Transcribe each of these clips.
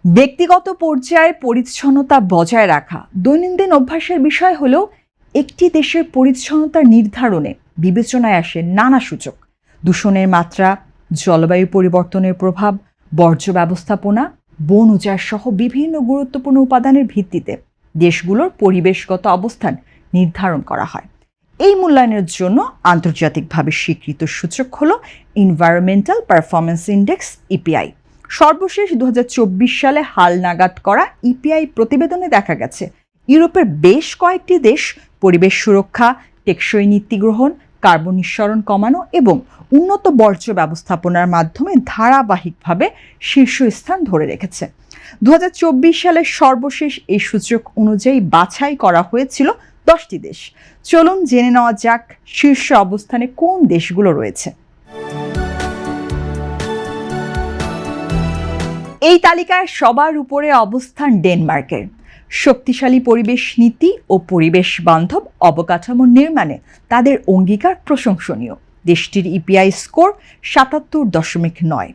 ব্যক্তিগত পর্যায়ে পরিচ্ছন্নতা বজায় রাখা দৈনন্দিন অভ্যাসের বিষয় হলেও একটি দেশের পরিচ্ছন্নতা নির্ধারণে বিবেচনায় আসে নানা সূচক। দূষণের মাত্রা, জলবায়ু পরিবর্তনের প্রভাব, বর্জ্য ব্যবস্থাপনা, বন উজাড় সহ বিভিন্ন গুরুত্বপূর্ণ উপাদানের ভিত্তিতে দেশগুলোর পরিবেশগত অবস্থান নির্ধারণ করা হয়। এই মূল্যায়নের জন্য আন্তর্জাতিকভাবে স্বীকৃত সূচক হল এনভায়রনমেন্টাল পারফরমেন্স ইন্ডেক্স, ইপিআই। সর্বশেষ 2024 সালে হালনাগাদ করা ইপিআই প্রতিবেদনে দেখা গেছে ইউরোপের বেশ কয়েকটি দেশ পরিবেশ সুরক্ষা, টেকসই নীতি গ্রহণ, কার্বন নিঃসরণ কমানো এবং উন্নত বর্জ্য ব্যবস্থাপনার মাধ্যমে ধারাবাহিকভাবে শীর্ষস্থান ধরে রেখেছে। 2024 সালের সর্বশেষ এই সূচক অনুযায়ী বাছাই করা হয়েছিল 10টি দেশ। চলুন জেনে নেওয়া যাক শীর্ষ অবস্থানে কোন দেশগুলো রয়েছে। এই তালিকায় সবার উপরে অবস্থান ডেনমার্কের। শক্তিশালী পরিবেশ নীতি ও পরিবেশ বান্ধব অবকাঠামো নির্মাণে তাদের অঙ্গীকার প্রশংসনীয়। দেশটির ইপিআই স্কোর 77.9।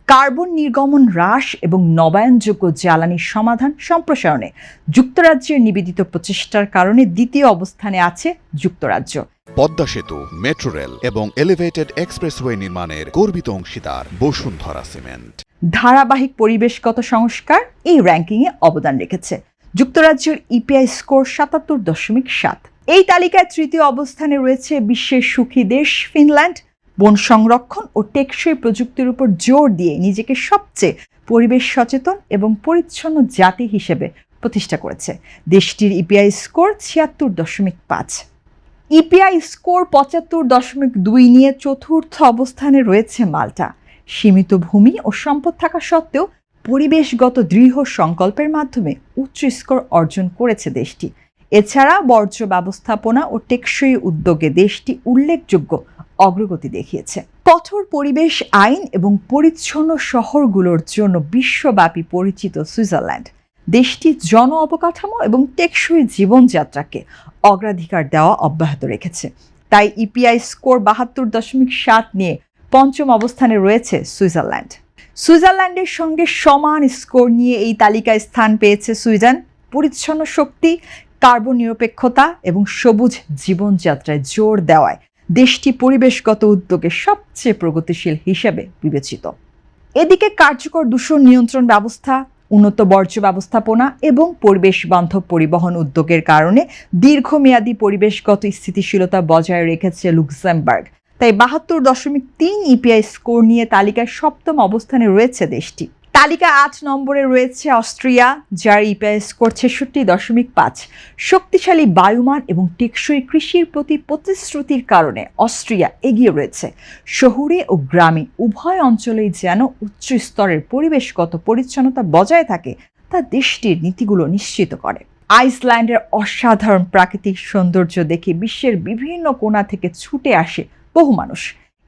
কার্বন নির্গমন হ্রাস এবং নবায়নযোগ্য জ্বালানির সমাধান সম্প্রসারণে যুক্তরাজ্যের নিবেদিত প্রচেষ্টার কারণে দ্বিতীয় অবস্থানে আছে যুক্তরাজ্য। পদ্মা সেতু, মেট্রো রেল এবং এলিভেটেড এক্সপ্রেসওয়ে নির্মাণের গর্বিত অংশীদার বসুন্ধরা সিমেন্ট। ধারাবাহিক পরিবেশগত সংস্কার এই র্যাঙ্কিংয়ে অবদান রেখেছে। যুক্তরাজ্যের ইপিআই স্কোর 77.7। এই তালিকায় তৃতীয় অবস্থানে রয়েছে বিশ্বের সুখী দেশ ফিনল্যান্ড। বন সংরক্ষণ ও টেকসই প্রযুক্তির উপর জোর দিয়ে নিজেকে সবচেয়ে পরিবেশ সচেতন এবং পরিচ্ছন্ন জাতি হিসেবে প্রতিষ্ঠা করেছে। দেশটির ইপিআই স্কোর 76.5। ইপিআই স্কোর 75.2 নিয়ে চতুর্থ অবস্থানে রয়েছে মাল্টা। সীমিত ভূমি ও সম্পদ থাকা সত্ত্বেও পরিবেশগত দৃঢ় সংকল্পের মাধ্যমে উচ্চ স্কোর অর্জন করেছে দেশটি। এছাড়া বর্জ্য ব্যবস্থাপনা ও টেকসই উদ্যোগে দেশটি উল্লেখযোগ্য অগ্রগতি দেখিয়েছে। কঠোর পরিবেশ আইন এবং পরিচ্ছন্ন শহরগুলোর জন্য বিশ্বব্যাপী পরিচিত সুইজারল্যান্ড দেশটি জন অবকাঠামো এবং টেকসই জীবনযাত্রাকে অগ্রাধিকার দেওয়া অব্যাহত রেখেছে। তাই ইপিআই স্কোর 72.7 নিয়ে পঞ্চম অবস্থানে রয়েছে সুইজারল্যান্ড। সুইজারল্যান্ডের সঙ্গে সমান স্কোর নিয়ে এই তালিকায় স্থান পেয়েছে সুইডেন। পরিচ্ছন্ন শক্তি, কার্বন নিরপেক্ষতা এবং সবুজ জীবনযাত্রায় জোর দেওয়ায় দেশটি পরিবেশগত উদ্যোগে সবচেয়ে প্রগতিশীল হিসেবে বিবেচিত। এদিকে কার্যকর দূষণ নিয়ন্ত্রণ ব্যবস্থা, উন্নত বর্জ্য ব্যবস্থাপনা এবং পরিবেশ বান্ধব পরিবহন উদ্যোগের কারণে দীর্ঘমেয়াদী পরিবেশগত স্থিতিশীলতা বজায় রেখেছে লুক্সেমবার্গ। তাই 72.3 ইপিআই স্কোর নিয়ে তালিকায় সপ্তম অবস্থানে রয়েছে দেশটি। তালিকা 8 নম্বরে রয়েছে অস্ট্রিয়া, যার ইপিআই স্কোর 66.5। শক্তিশালী বায়ুমান এবং টেকসই কৃষির প্রতি প্রতিশ্রুতির কারণে অস্ট্রিয়া এগিয়ে রয়েছে। শহুরে ও গ্রামে উভয় অঞ্চলেই যেন উচ্চ স্তরের পরিবেশগত পরিচ্ছন্নতা বজায় থাকে তা দেশটির নীতিগুলো নিশ্চিত করে। আইসল্যান্ডের অসাধারণ প্রাকৃতিক সৌন্দর্য দেখে বিশ্বের বিভিন্ন কোণা থেকে ছুটে আসে বহু মানুষ।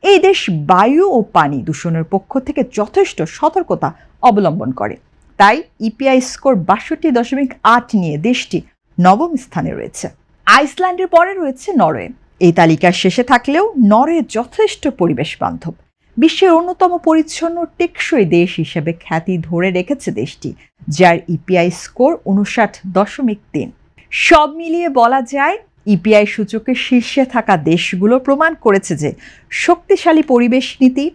এই দেশ বায়ু ও পানি দূষণের পক্ষ থেকে যথেষ্ট সতর্কতা অবলম্বন করে। তাই ইপিআই স্কোর 62.8 নিয়ে দেশটি নবম স্থানে রয়েছে। আইসল্যান্ডের পরে রয়েছে নরওয়ে। এই তালিকার শেষে থাকলেও নরওয়ে যথেষ্ট পরিবেশ বান্ধব। বিশ্বের অন্যতম পরিচ্ছন্ন টেকসই দেশ হিসেবে খ্যাতি ধরে রেখেছে দেশটি, যার ইপিআই স্কোর 59.3। সব মিলিয়ে বলা যায় ইপিআই সূচকে শীর্ষে থাকা দেশগুলো প্রমাণ করেছে যে শক্তিশালী পরিবেশ নীতি,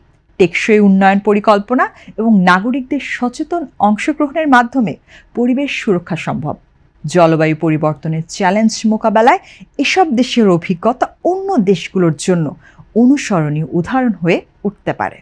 টেকসই উন্নয়ন পরিকল্পনা এবং নাগরিকদের সচেতন অংশগ্রহণের মাধ্যমে পরিবেশ সুরক্ষা সম্ভব। জলবায়ু পরিবর্তনের চ্যালেঞ্জ মোকাবেলায় এসব দেশের অভিজ্ঞতা অন্য দেশগুলোর জন্য অনুসরণীয় উদাহরণ হয়ে উঠতে পারে।